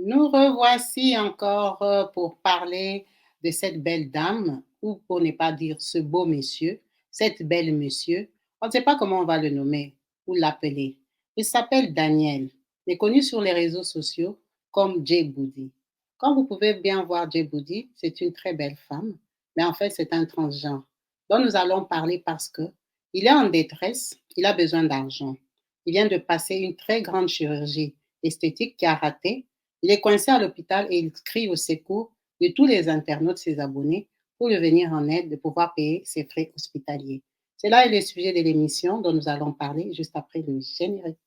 Nous revoici encore pour parler de cette belle dame, ou pour ne pas dire ce beau monsieur, cette belle monsieur. On ne sait pas comment on va le nommer ou l'appeler. Il s'appelle Daniel. Il est connu sur les réseaux sociaux comme Jay Boody. Comme vous pouvez bien voir, Jay Boody, c'est une très belle femme, mais en fait, c'est un transgenre dont nous allons parler parce que il est en détresse, il a besoin d'argent. Il vient de passer une très grande chirurgie esthétique qui a raté. Il est coincé à l'hôpital et il crie au secours de tous les internautes, ses abonnés, pour lui venir en aide, de pouvoir payer ses frais hospitaliers. C'est là le sujet de l'émission dont nous allons parler juste après le générique.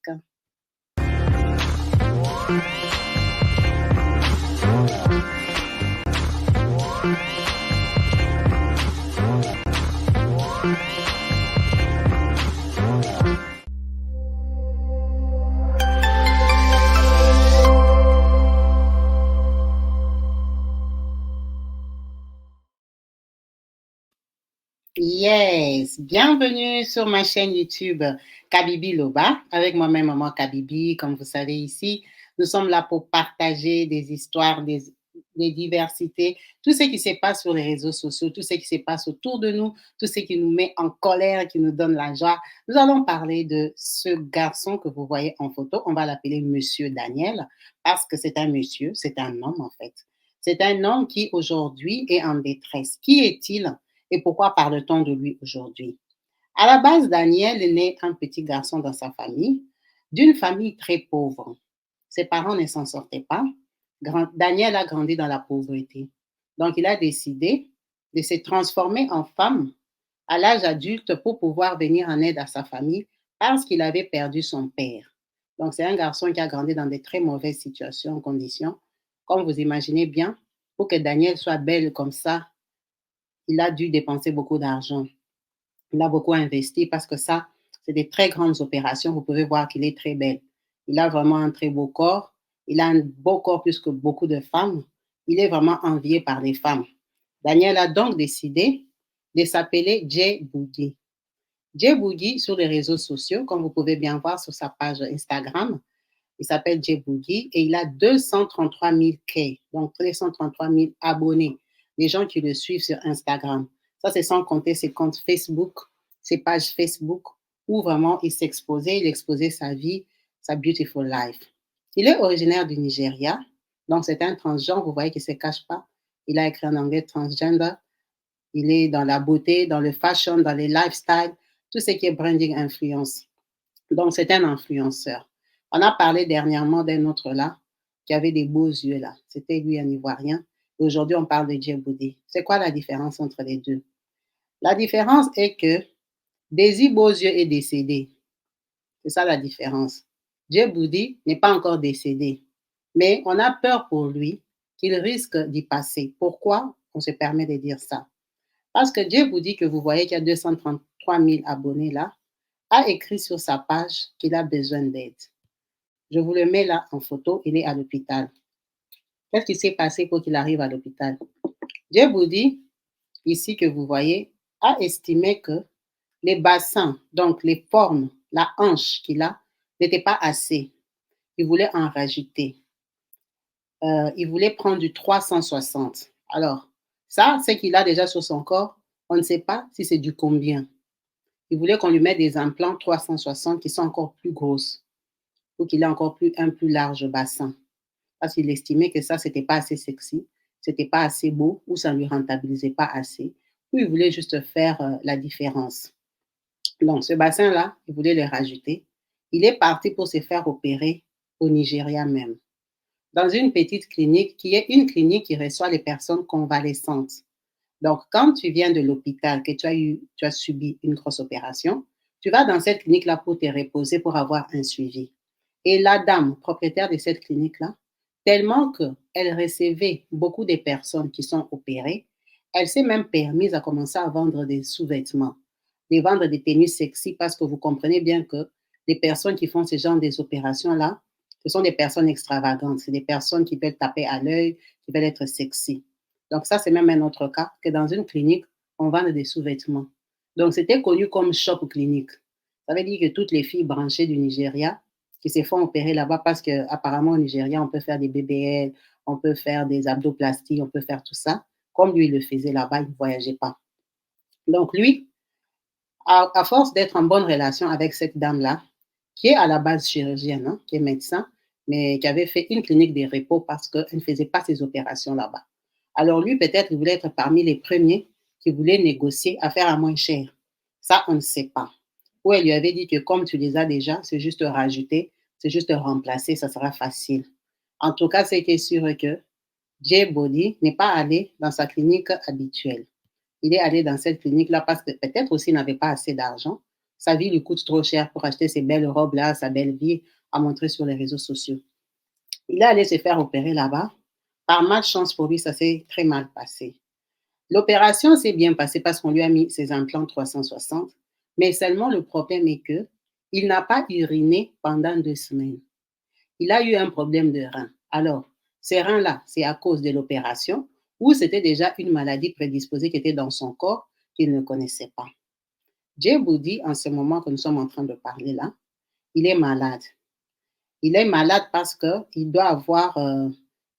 Yes, bienvenue sur ma chaîne YouTube Kabibi Loba, avec moi-même Maman Kabibi. Comme vous savez ici, nous sommes là pour partager des histoires, des diversités, tout ce qui se passe sur les réseaux sociaux, tout ce qui se passe autour de nous, tout ce qui nous met en colère, qui nous donne la joie. Nous allons parler de ce garçon que vous voyez en photo. On va l'appeler Monsieur Daniel parce que c'est un monsieur, c'est un homme en fait. C'est un homme qui aujourd'hui est en détresse. Qui est-il? Et pourquoi parle-t-on de lui aujourd'hui? À la base, Daniel est né un petit garçon dans sa famille, d'une famille très pauvre. Ses parents ne s'en sortaient pas. Daniel a grandi dans la pauvreté. Donc, il a décidé de se transformer en femme à l'âge adulte pour pouvoir venir en aide à sa famille parce qu'il avait perdu son père. Donc, c'est un garçon qui a grandi dans de très mauvaises situations, conditions. Comme vous imaginez bien, pour que Daniel soit belle comme ça, il a dû dépenser beaucoup d'argent. Il a beaucoup investi parce que ça, c'est des très grandes opérations. Vous pouvez voir qu'il est très belle. Il a vraiment un très beau corps. Il a un beau corps plus que beaucoup de femmes. Il est vraiment envié par les femmes. Daniel a donc décidé de s'appeler Jay Boogie. Jay Boogie sur les réseaux sociaux, comme vous pouvez bien voir sur sa page Instagram, il s'appelle Jay Boogie et il a 233 000 K, donc 233 000 abonnés, les gens qui le suivent sur Instagram. Ça, c'est sans compter ses comptes Facebook, ses pages Facebook, où vraiment il exposait sa vie, sa beautiful life. Il est originaire du Nigeria, donc c'est un transgenre, vous voyez qu'il ne se cache pas. Il a écrit en anglais transgender. Il est dans la beauté, dans le fashion, dans les lifestyles, tout ce qui est branding influence. Donc, c'est un influenceur. On a parlé dernièrement d'un autre là, qui avait des beaux yeux là. C'était lui un Ivoirien. Et aujourd'hui, on parle de Djeboudi. C'est quoi la différence entre les deux? La différence est que Daisy Beaulieu est décédé. C'est ça la différence. Djeboudi n'est pas encore décédé. Mais on a peur pour lui qu'il risque d'y passer. Pourquoi on se permet de dire ça? Parce que Djeboudi, que vous voyez qui a 233 000 abonnés là, a écrit sur sa page qu'il a besoin d'aide. Je vous le mets là en photo, il est à l'hôpital. Qu'est-ce qui s'est passé pour qu'il arrive à l'hôpital? Djeboudi, ici que vous voyez, a estimé que les bassins, donc les formes, la hanche qu'il a, n'étaient pas assez. Il voulait en rajouter. Il voulait prendre du 360. Alors, ça, c'est qu'il a déjà sur son corps. On ne sait pas si c'est du combien. Il voulait qu'on lui mette des implants 360 qui sont encore plus grosses pour qu'il ait encore un plus large bassin. Parce qu'il estimait que ça, c'était pas assez sexy, c'était pas assez beau ou ça ne lui rentabilisait pas assez. Ou il voulait juste faire la différence. Donc, ce bassin-là, il voulait le rajouter. Il est parti pour se faire opérer au Nigeria même, dans une petite clinique qui est une clinique qui reçoit les personnes convalescentes. Donc, quand tu viens de l'hôpital, que tu as subi une grosse opération, tu vas dans cette clinique-là pour te reposer, pour avoir un suivi. Et la dame propriétaire de cette clinique-là, tellement qu'elle recevait beaucoup de personnes qui sont opérées, elle s'est même permise à commencer à vendre des sous-vêtements, de vendre des tenues sexy parce que vous comprenez bien que les personnes qui font ce genre des opérations-là, ce sont des personnes extravagantes, c'est des personnes qui veulent taper à l'œil, qui veulent être sexy. Donc ça, c'est même un autre cas, que dans une clinique, on vend des sous-vêtements. Donc c'était connu comme shop clinique. Ça veut dire que toutes les filles branchées du Nigeria qui se font opérer là-bas parce qu'apparemment au Nigeria, on peut faire des BBL, on peut faire des abdoplasties, on peut faire tout ça. Comme lui, il le faisait là-bas, il ne voyageait pas. Donc lui, à force d'être en bonne relation avec cette dame-là, qui est à la base chirurgienne, hein, qui est médecin, mais qui avait fait une clinique de repos parce qu'elle ne faisait pas ses opérations là-bas. Alors lui, peut-être, il voulait être parmi les premiers qui voulaient négocier à faire à moins cher. Ça, on ne sait pas. Ou elle lui avait dit que comme tu les as déjà, c'est juste rajouter, c'est juste remplacer, ça sera facile. En tout cas, c'est sûr que Jay Body n'est pas allé dans sa clinique habituelle. Il est allé dans cette clinique-là parce que peut-être aussi il n'avait pas assez d'argent. Sa vie lui coûte trop cher pour acheter ces belles robes-là, sa belle vie à montrer sur les réseaux sociaux. Il est allé se faire opérer là-bas. Par malchance pour lui, ça s'est très mal passé. L'opération s'est bien passée parce qu'on lui a mis ses implants 360, mais seulement le problème est que il n'a pas uriné pendant 2 semaines. Il a eu un problème de rein. Alors, ces reins-là, c'est à cause de l'opération ou c'était déjà une maladie prédisposée qui était dans son corps qu'il ne connaissait pas. Jay Boudi, en ce moment que nous sommes en train de parler là, il est malade. Il est malade parce qu'il doit avoir,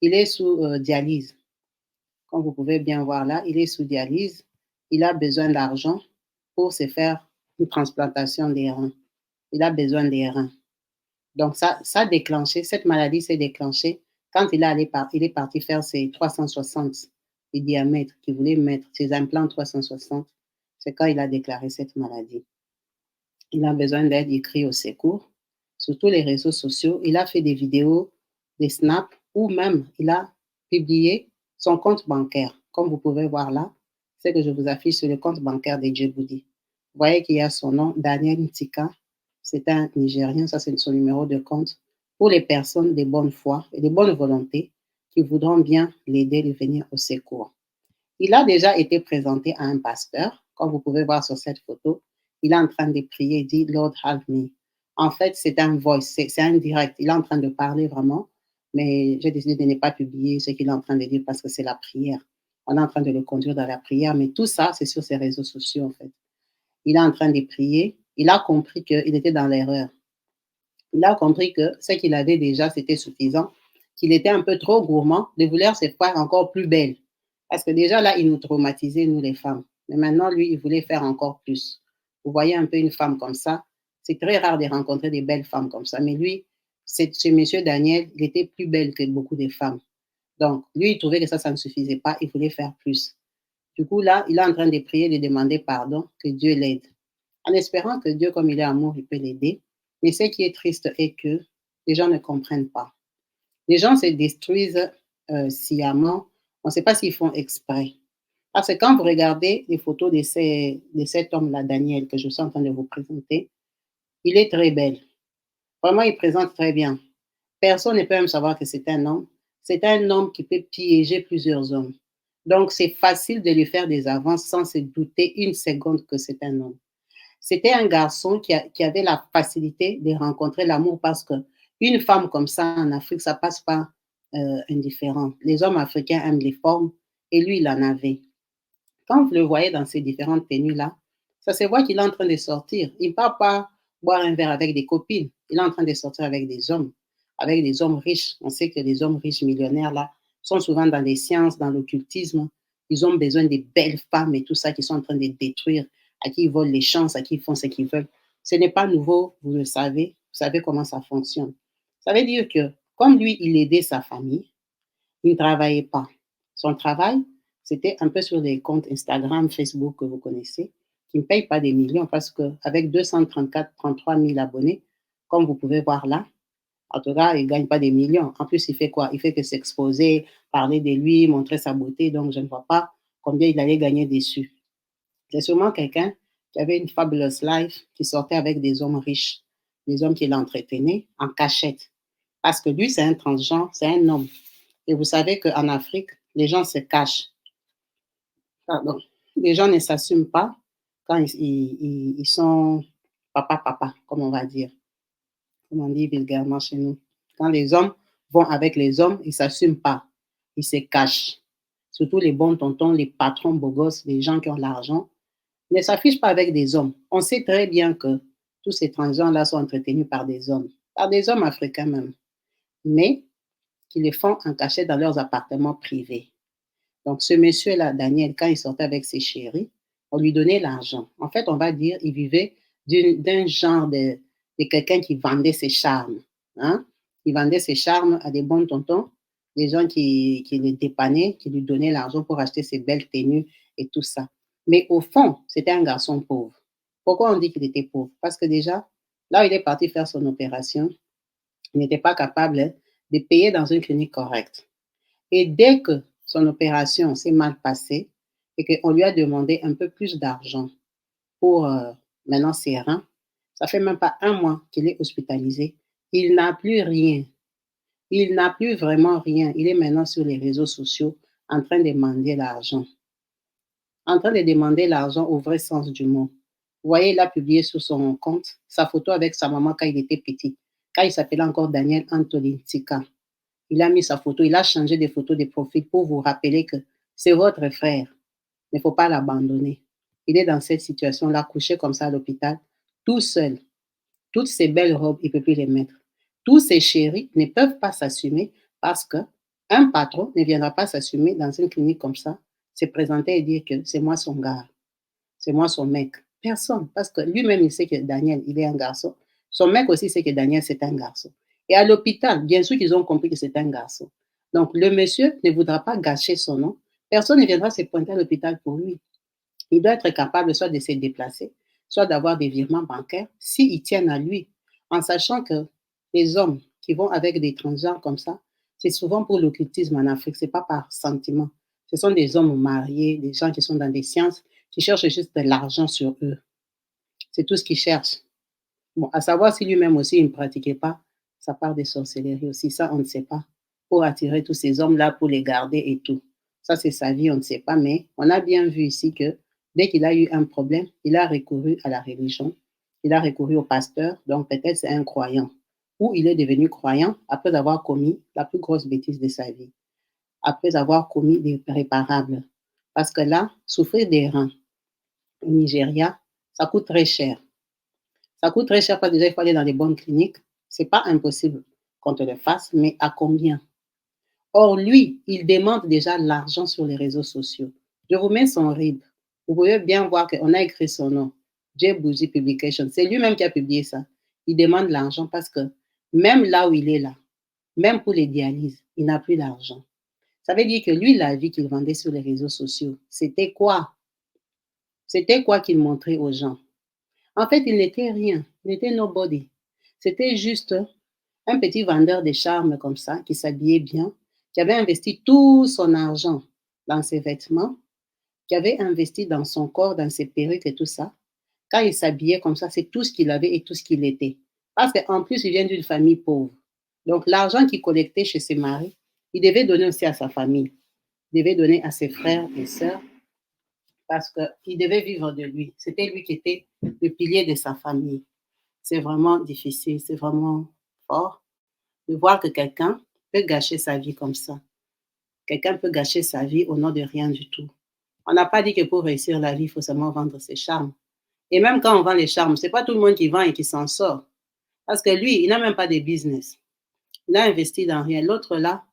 il est sous dialyse. Comme vous pouvez bien voir là, il est sous dialyse. Il a besoin d'argent pour se faire une transplantation des reins. Il a besoin des reins. Donc, ça a déclenché, cette maladie s'est déclenchée quand il est parti faire ses 360 de diamètre qu'il voulait mettre, ses implants 360. C'est quand il a déclaré cette maladie. Il a besoin d'aide, il crie au secours. Sur tous les réseaux sociaux, il a fait des vidéos, des snaps, ou même il a publié son compte bancaire. Comme vous pouvez voir là, c'est que je vous affiche sur le compte bancaire de Djibouti. Vous voyez qu'il y a son nom, Daniel Ntika. C'est un Nigérien, ça c'est son numéro de compte pour les personnes de bonne foi et de bonne volonté qui voudront bien l'aider de venir au secours. Il a déjà été présenté à un pasteur, comme vous pouvez voir sur cette photo. Il est en train de prier, il dit Lord help me. En fait, c'est un voice, c'est un direct. Il est en train de parler vraiment, mais j'ai décidé de ne pas publier ce qu'il est en train de dire parce que c'est la prière. On est en train de le conduire dans la prière, mais tout ça, c'est sur ses réseaux sociaux en fait. Il est en train de prier. Il a compris qu'il était dans l'erreur. Il a compris que ce qu'il avait déjà, c'était suffisant, qu'il était un peu trop gourmand de vouloir se faire encore plus belle. Parce que déjà là, il nous traumatisait, nous les femmes. Mais maintenant, lui, il voulait faire encore plus. Vous voyez un peu une femme comme ça. C'est très rare de rencontrer des belles femmes comme ça. Mais lui, ce monsieur Daniel, il était plus belle que beaucoup de femmes. Donc, lui, il trouvait que ça ne suffisait pas. Il voulait faire plus. Du coup, là, il est en train de prier, de demander pardon, que Dieu l'aide. En espérant que Dieu, comme il est amour, il peut l'aider. Mais ce qui est triste est que les gens ne comprennent pas. Les gens se détruisent sciemment. On ne sait pas s'ils font exprès. Parce que quand vous regardez les photos de cet homme-là, Daniel, que je suis en train de vous présenter, il est très belle. Vraiment, il présente très bien. Personne ne peut même savoir que c'est un homme. C'est un homme qui peut piéger plusieurs hommes. Donc, c'est facile de lui faire des avances sans se douter une seconde que c'est un homme. C'était un garçon qui avait la facilité de rencontrer l'amour parce que une femme comme ça en Afrique, ça passe pas indifférent. Les hommes africains aiment les formes et lui, il en avait. Quand vous le voyez dans ces différentes tenues-là, ça se voit qu'il est en train de sortir. Il ne part pas boire un verre avec des copines. Il est en train de sortir avec des hommes riches. On sait que les hommes riches millionnaires, là, sont souvent dans les sciences, dans l'occultisme. Ils ont besoin des belles femmes et tout ça qui sont en train de détruire, à qui ils volent les chances, à qui ils font ce qu'ils veulent. Ce n'est pas nouveau, vous le savez. Vous savez comment ça fonctionne. Ça veut dire que, comme lui, il aidait sa famille, il ne travaillait pas. Son travail, c'était un peu sur les comptes Instagram, Facebook que vous connaissez, qui ne payent pas des millions parce qu'avec 234, 33 000 abonnés, comme vous pouvez voir là, en tout cas, il ne gagne pas des millions. En plus, il fait quoi? Il fait que s'exposer, parler de lui, montrer sa beauté. Donc, je ne vois pas combien il allait gagner dessus. C'est sûrement quelqu'un qui avait une fabulous life, qui sortait avec des hommes riches, des hommes qui l'entretenaient en cachette. Parce que lui, c'est un transgenre, c'est un homme. Et vous savez qu'en Afrique, les gens se cachent. Pardon. Les gens ne s'assument pas quand ils sont papa, comme on va dire, comme on dit vulgairement chez nous. Quand les hommes vont avec les hommes, ils ne s'assument pas. Ils se cachent. Surtout les bons tontons, les patrons beaux gosses, les gens qui ont l'argent, ne s'affichent pas avec des hommes. On sait très bien que tous ces transgenres-là sont entretenus par des hommes. par des hommes africains même, mais qui le font en cachette dans leurs appartements privés. Donc, ce monsieur-là, Daniel, quand il sortait avec ses chéris, on lui donnait l'argent. En fait, on va dire, il vivait d'un genre de quelqu'un qui vendait ses charmes. Hein? Il vendait ses charmes à des bons tontons, des gens qui le dépannaient, qui lui donnaient l'argent pour acheter ses belles tenues et tout ça. Mais au fond, c'était un garçon pauvre. Pourquoi on dit qu'il était pauvre? Parce que déjà, là où il est parti faire son opération, il n'était pas capable de payer dans une clinique correcte. Et dès que son opération s'est mal passée et qu'on lui a demandé un peu plus d'argent pour maintenant ses reins, ça fait même pas un mois qu'il est hospitalisé. Il n'a plus rien. Il n'a plus vraiment rien. Il est maintenant sur les réseaux sociaux en train de demander l'argent. En train de demander l'argent au vrai sens du mot. Vous voyez, il a publié sur son compte sa photo avec sa maman quand il était petit, quand il s'appelait encore Daniel Antolintika. Il a mis sa photo, il a changé des photos de profil pour vous rappeler que c'est votre frère. Il ne faut pas l'abandonner. Il est dans cette situation-là, couché comme ça à l'hôpital, tout seul. Toutes ses belles robes, il ne peut plus les mettre. Tous ses chéris ne peuvent pas s'assumer parce qu'un patron ne viendra pas s'assumer dans une clinique comme ça, se présenter et dire que c'est moi son gars, c'est moi son mec. Personne, parce que lui-même, il sait que Daniel, il est un garçon. Son mec aussi sait que Daniel, c'est un garçon. Et à l'hôpital, bien sûr qu'ils ont compris que c'est un garçon. Donc, le monsieur ne voudra pas gâcher son nom. Personne ne viendra se pointer à l'hôpital pour lui. Il doit être capable soit de se déplacer, soit d'avoir des virements bancaires, s'ils tiennent à lui, en sachant que les hommes qui vont avec des transgenres comme ça, c'est souvent pour l'occultisme en Afrique, c'est pas par sentiment. Ce sont des hommes mariés, des gens qui sont dans des sciences, qui cherchent juste de l'argent sur eux. C'est tout ce qu'ils cherchent. Bon, à savoir si lui-même aussi il ne pratiquait pas sa part de sorcellerie aussi, ça on ne sait pas. Pour attirer tous ces hommes-là, pour les garder et tout. Ça c'est sa vie, on ne sait pas, mais on a bien vu ici que dès qu'il a eu un problème, il a recouru à la religion, il a recouru au pasteur, donc peut-être c'est un croyant. Ou il est devenu croyant après avoir commis la plus grosse bêtise de sa vie, après avoir commis l'irréparable. Parce que là, souffrir des reins au Nigeria, ça coûte très cher. Ça coûte très cher parce que déjà, il faut aller dans les bonnes cliniques. C'est pas impossible qu'on te le fasse, mais à combien? Or, lui, il demande déjà l'argent sur les réseaux sociaux. Je vous mets son RIB. Vous pouvez bien voir qu'on a écrit son nom. J. Bougie Publication. C'est lui-même qui a publié ça. Il demande l'argent parce que même là où il est là, même pour les dialyses, il n'a plus d'argent. Ça veut dire que lui, la vie qu'il vendait sur les réseaux sociaux, c'était quoi? C'était quoi qu'il montrait aux gens? En fait, il n'était rien. Il n'était nobody. C'était juste un petit vendeur de charme comme ça, qui s'habillait bien, qui avait investi tout son argent dans ses vêtements, qui avait investi dans son corps, dans ses perruques et tout ça. Quand il s'habillait comme ça, c'est tout ce qu'il avait et tout ce qu'il était. Parce qu'en plus, il vient d'une famille pauvre. Donc, l'argent qu'il collectait chez ses maris, il devait donner aussi à sa famille. Il devait donner à ses frères et sœurs parce qu'il devait vivre de lui. C'était lui qui était le pilier de sa famille. C'est vraiment difficile, c'est vraiment fort de voir que quelqu'un peut gâcher sa vie comme ça. Quelqu'un peut gâcher sa vie au nom de rien du tout. On n'a pas dit que pour réussir la vie, il faut seulement vendre ses charmes. Et même quand on vend les charmes, c'est pas tout le monde qui vend et qui s'en sort. Parce que lui, il n'a même pas de business. Il a investi dans rien. L'autre là,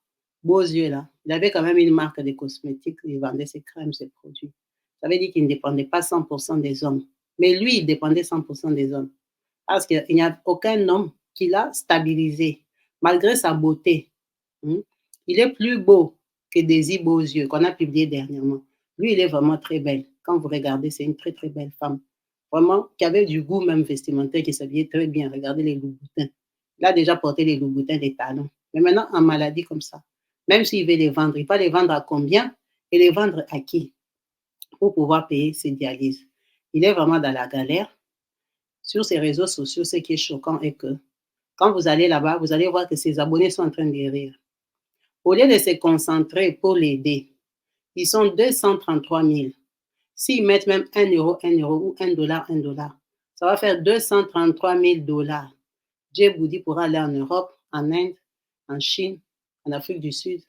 beaux yeux là, il avait quand même une marque de cosmétiques, il vendait ses crèmes, ses produits. Ça veut dire qu'il ne dépendait pas 100% des hommes. Mais lui, il dépendait 100% des hommes. Parce qu'il n'y a aucun homme qui l'a stabilisé, malgré sa beauté. Hmm. Il est plus beau que Daisy Beaulieu, qu'on a publié dernièrement. Lui, il est vraiment très belle. Quand vous regardez, c'est une très, très belle femme. Vraiment, qui avait du goût même vestimentaire, qui s'habillait très bien. Regardez les loups-boutins. Il a déjà porté les loups-boutins des talons. Mais maintenant, en maladie comme ça, même s'il veut les vendre, il va les vendre à combien et les vendre à qui pour pouvoir payer ses dialyses. Il est vraiment dans la galère. Sur ses réseaux sociaux, ce qui est choquant est que quand vous allez là-bas, vous allez voir que ses abonnés sont en train de rire. Au lieu de se concentrer pour l'aider, ils sont 233 000. S'ils mettent même 1 euro, 1 euro ou 1 dollar, 1 dollar, ça va faire 233 000 dollars. Djibouti pourra aller en Europe, en Inde, en Chine, en Afrique du Sud,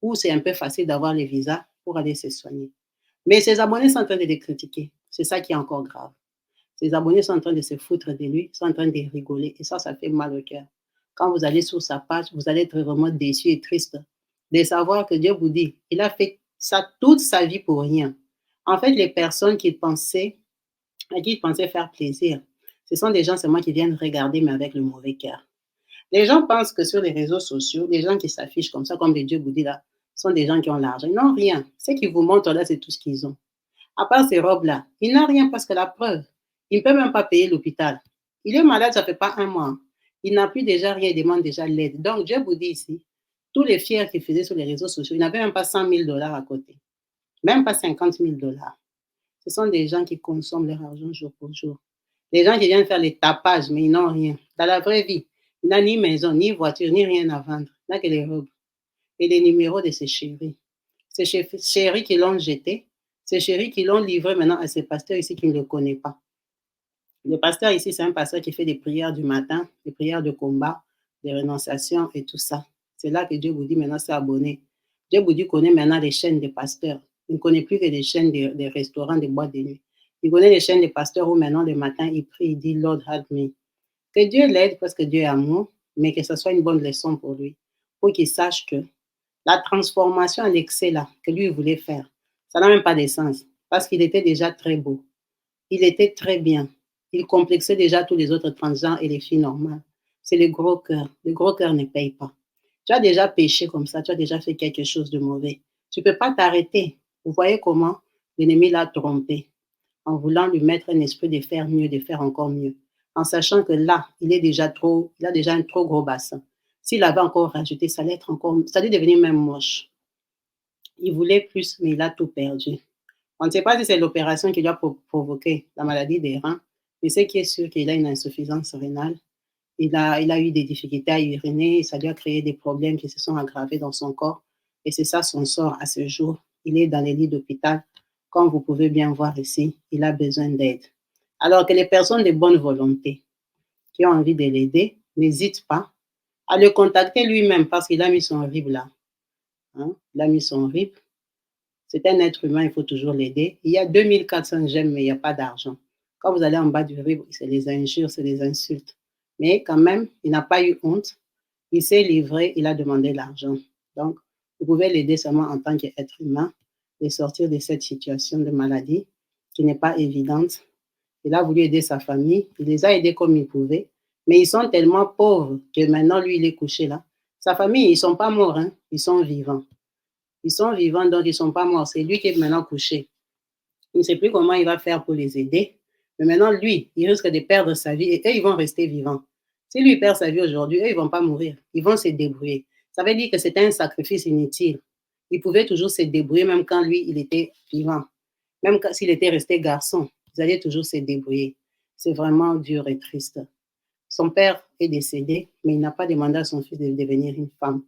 où c'est un peu facile d'avoir les visas pour aller se soigner. Mais ses abonnés sont en train de les critiquer. C'est ça qui est encore grave. Ses abonnés sont en train de se foutre de lui, sont en train de rigoler. Et ça fait mal au cœur. Quand vous allez sur sa page, vous allez être vraiment déçu et triste de savoir que Dieu vous dit, il a fait ça toute sa vie pour rien. En fait, les personnes à qui il pensait faire plaisir, ce sont des gens seulement qui viennent regarder, mais avec le mauvais cœur. Les gens pensent que sur les réseaux sociaux, les gens qui s'affichent comme ça, comme les Dieu vous dit là, sont des gens qui ont l'argent. Ils n'ont rien. Ce qu'ils vous montrent là, c'est tout ce qu'ils ont. À part ces robes-là, il n'a rien parce que la preuve, il ne peut même pas payer l'hôpital. Il est malade, ça ne fait pas un mois. Il n'a plus déjà rien, il demande déjà l'aide. Donc, Dieu vous dit ici, tous les fiers qu'il faisait sur les réseaux sociaux, il n'avait même pas 100 000 $ à côté, même pas 50 000 $. Ce sont des gens qui consomment leur argent jour pour jour. Les gens qui viennent faire les tapages, mais ils n'ont rien. Dans la vraie vie, il n'a ni maison, ni voiture, ni rien à vendre. Il n'a que les robes et les numéros de ses chéris. Ces chéris qui l'ont jeté, ces chéris qui l'ont livré maintenant à ces pasteurs ici qui ne le connaissent pas. Le pasteur ici, c'est un pasteur qui fait des prières du matin, des prières de combat, des renonciations et tout ça. C'est là que Dieu vous dit maintenant, c'est abonné. Dieu vous dit connaît maintenant les chaînes des pasteurs. Il ne connaît plus que les chaînes des restaurants, des boîtes de nuit. Il connaît les chaînes des pasteurs où maintenant, le matin, il prie, il dit, Lord, help me. Que Dieu l'aide parce que Dieu est amour, mais que ce soit une bonne leçon pour lui, pour qu'il sache que la transformation à l'excès là, que lui voulait faire, ça n'a même pas de sens parce qu'il était déjà très beau. Il était très bien. Il complexait déjà tous les autres transgenres et les filles normales. C'est le gros cœur. Le gros cœur ne paye pas. Tu as déjà péché comme ça, tu as déjà fait quelque chose de mauvais. Tu ne peux pas t'arrêter. Vous voyez comment l'ennemi l'a trompé en voulant lui mettre un esprit de faire mieux, de faire encore mieux, en sachant que là, il a déjà un trop gros bassin. S'il avait encore rajouté, ça allait devenir même moche. Il voulait plus, mais il a tout perdu. On ne sait pas si c'est l'opération qui lui a provoqué la maladie des reins, mais ce qui est sûr qu'il a une insuffisance rénale. Il a eu des difficultés à uriner, ça lui a créé des problèmes qui se sont aggravés dans son corps. Et c'est ça son sort à ce jour. Il est dans les lits d'hôpital. Comme vous pouvez bien voir ici, il a besoin d'aide. Alors que les personnes de bonne volonté qui ont envie de l'aider, n'hésitent pas à le contacter lui-même parce qu'il a mis son RIB là. Hein? Il a mis son RIB. C'est un être humain, il faut toujours l'aider. Il y a 2400 j'aime, mais il n'y a pas d'argent. Quand vous allez en bas du RIB, c'est les injures, c'est les insultes. Mais quand même, il n'a pas eu honte. Il s'est livré, il a demandé l'argent. Donc, vous pouvez l'aider seulement en tant qu'être humain de sortir de cette situation de maladie qui n'est pas évidente. Il a voulu aider sa famille. Il les a aidés comme il pouvait. Mais ils sont tellement pauvres que maintenant, lui, il est couché là. Sa famille, ils ne sont pas morts, hein, ils sont vivants. Ils sont vivants, donc ils ne sont pas morts. C'est lui qui est maintenant couché. Il ne sait plus comment il va faire pour les aider. Mais maintenant, lui, il risque de perdre sa vie et eux, ils vont rester vivants. Si lui perd sa vie aujourd'hui, eux, ils ne vont pas mourir. Ils vont se débrouiller. Ça veut dire que c'était un sacrifice inutile. Il pouvait toujours se débrouiller même quand lui, il était vivant. Même s'il était resté garçon, ils allaient toujours se débrouiller. C'est vraiment dur et triste. Son père est décédé, mais il n'a pas demandé à son fils de devenir une femme.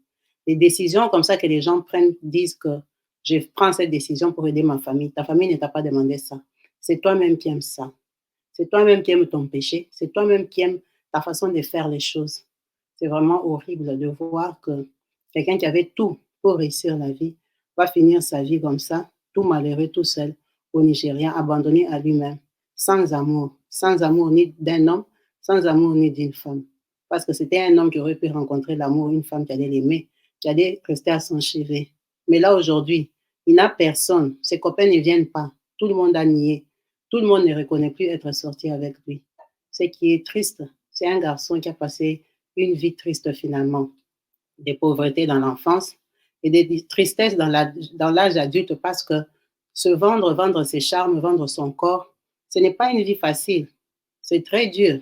Les décisions comme ça que les gens prennent, disent que je prends cette décision pour aider ma famille. Ta famille ne t'a pas demandé ça. C'est toi-même qui aimes ça. C'est toi-même qui aimes ton péché. C'est toi-même qui aimes ta façon de faire les choses. C'est vraiment horrible de voir que quelqu'un qui avait tout pour réussir la vie va finir sa vie comme ça, tout malheureux, tout seul, au Nigeria, abandonné à lui-même, sans amour ni d'un homme, sans amour ni d'une femme. Parce que c'était un homme qui aurait pu rencontrer l'amour, une femme qui allait l'aimer, qui allait rester à son chevet. Mais là, aujourd'hui, il n'a personne. Ses copains ne viennent pas. Tout le monde a nié. Tout le monde ne reconnaît plus être sorti avec lui. Ce qui est triste, c'est un garçon qui a passé une vie triste finalement, des pauvretés dans l'enfance et des tristesses dans l'âge adulte parce que se vendre, vendre ses charmes, vendre son corps, ce n'est pas une vie facile. C'est très dur.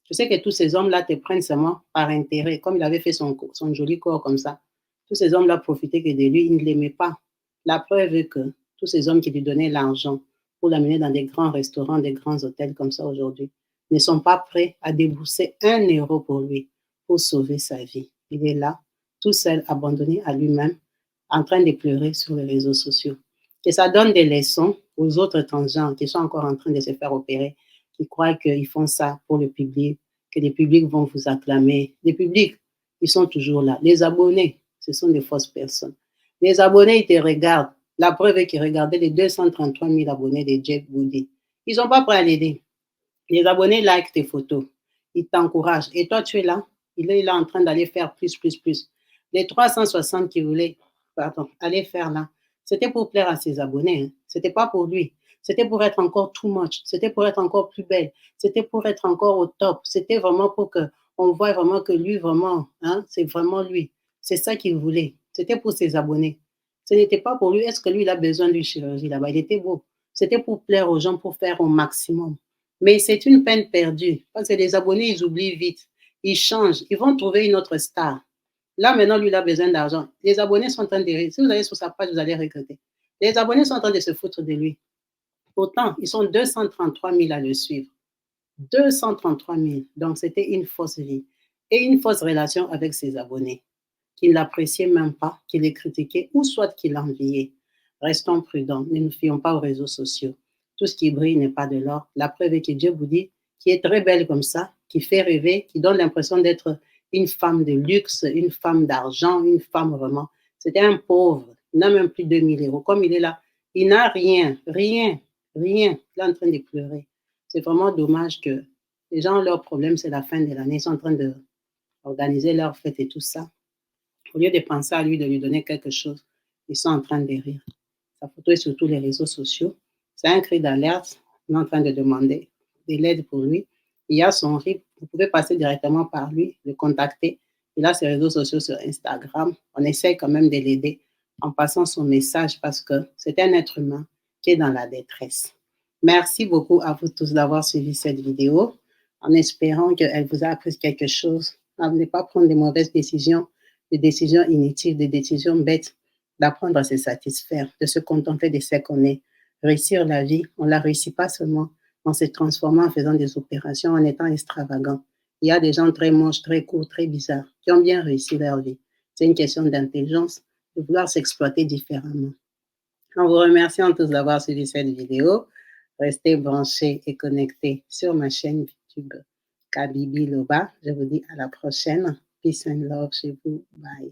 Je sais que tous ces hommes-là te prennent seulement par intérêt, comme il avait fait son joli corps comme ça. Tous ces hommes-là profitaient que de lui, ils ne l'aimaient pas. La preuve est que tous ces hommes qui lui donnaient l'argent pour l'amener dans des grands restaurants, des grands hôtels comme ça aujourd'hui, ne sont pas prêts à débourser 1 euro pour lui, pour sauver sa vie. Il est là, tout seul, abandonné à lui-même, en train de pleurer sur les réseaux sociaux. Et ça donne des leçons aux autres transgenres qui sont encore en train de se faire opérer, qui croient qu'ils font ça pour le public, que les publics vont vous acclamer. Les publics, ils sont toujours là. Les abonnés, ce sont des fausses personnes. Les abonnés, ils te regardent. La preuve est qu'ils regardaient les 233 000 abonnés de Jeff Woody. Ils ne sont pas prêts à l'aider. Les abonnés likent tes photos. Ils t'encouragent. Et toi, tu es là. Il est là en train d'aller faire plus, plus, plus. Les 360 qu'il voulait, aller faire là, c'était pour plaire à ses abonnés. Hein. C'était pas pour lui. C'était pour être encore too much. C'était pour être encore plus belle. C'était pour être encore au top. C'était vraiment pour que on voit vraiment que lui, vraiment, hein, c'est vraiment lui. C'est ça qu'il voulait. C'était pour ses abonnés. Ce n'était pas pour lui. Est-ce que lui, il a besoin d'une chirurgie là-bas? Il était beau. C'était pour plaire aux gens, pour faire au maximum. Mais c'est une peine perdue. Parce que les abonnés, ils oublient vite. Ils changent. Ils vont trouver une autre star. Là, maintenant, lui, il a besoin d'argent. Les abonnés sont en train de rire. Si vous allez sur sa page, vous allez regretter. Les abonnés sont en train de se foutre de lui. Pourtant, ils sont 233 000 à le suivre. 233 000. Donc, c'était une fausse vie. Et une fausse relation avec ses abonnés. Qu'il n'appréciait même pas, qu'il les critiquait ou soit qu'il l'enviait. Restons prudents. Ne nous fions pas aux réseaux sociaux. Tout ce qui brille n'est pas de l'or. La preuve est que Dieu vous dit, qui est très belle comme ça, qui fait rêver, qui donne l'impression d'être une femme de luxe, une femme d'argent, une femme vraiment. C'était un pauvre. Il n'a même plus 2000 euros. Comme il est là, il n'a rien, rien, rien. Il est en train de pleurer. C'est vraiment dommage que les gens, leur problème, c'est la fin de l'année. Ils sont en train d'organiser leur fête et tout ça. Au lieu de penser à lui, de lui donner quelque chose, ils sont en train de rire. Sa photo est sur tous les réseaux sociaux. C'est un cri d'alerte. On est en train de demander de l'aide pour lui. Il y a son RIP. Vous pouvez passer directement par lui, le contacter. Il a ses réseaux sociaux sur Instagram. On essaie quand même de l'aider en passant son message parce que c'est un être humain qui est dans la détresse. Merci beaucoup à vous tous d'avoir suivi cette vidéo en espérant qu'elle vous a appris quelque chose. À ne pas prendre de mauvaises décisions, des décisions inutiles, des décisions bêtes, d'apprendre à se satisfaire, de se contenter de ce qu'on est. Réussir la vie, on ne la réussit pas seulement en se transformant, en faisant des opérations, en étant extravagant. Il y a des gens très moches, très courts, très bizarres, qui ont bien réussi leur vie. C'est une question d'intelligence, de vouloir s'exploiter différemment. En vous remerciant tous d'avoir suivi cette vidéo, restez branchés et connectés sur ma chaîne YouTube Kabibi Loba. Je vous dis à la prochaine. Peace and love chez vous. Bye.